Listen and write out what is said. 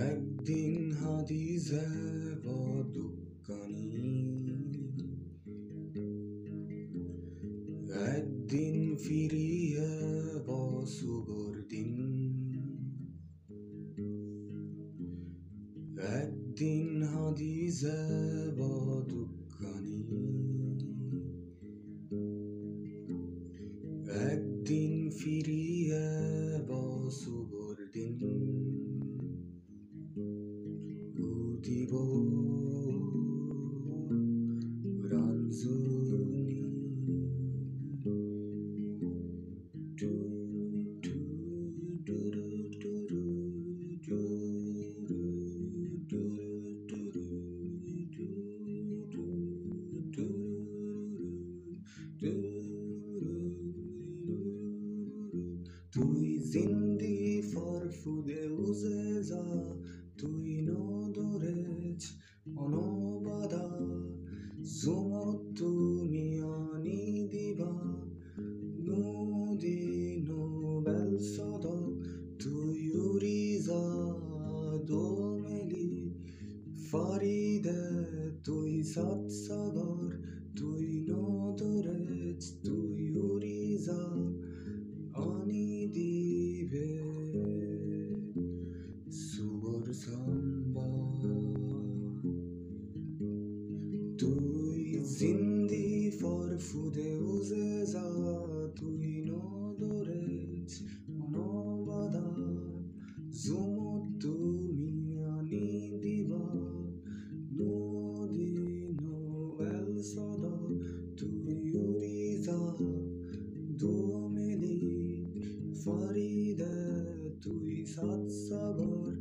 একদিন হাদিসে দুঃখানি, একদিন ফিরিয়ে শুভর দিন, একদিন হাদিসে দুঃখানি, একদিন ফিরিয়ে শুভর দিন, উদিব রাঞ্জুনি টু টু টুরু টুরু টুরু টুরু টুরু তুই জিন্দি ফরফুদে উজে যা, তুই নদরেছ অনবাদা জুমত দুনিয়ানি দিবা নদী নোবেল সদা, তুই উড়িজা দোমেলি ফারিদে, তুই সাত সাগর, তুই নদরেছ, তুই উড়িজা আনি দিবে সুবর সাম্বা, তুই জিন্দি ফরফুদে উজে যা, তুই নদরেছ অনবাদা জুমত দুনিয়ানি দিবা নদী নোবেল সদা, তুই উড়িজা দোমেলি ফারিদে, তুই সাত সাগর,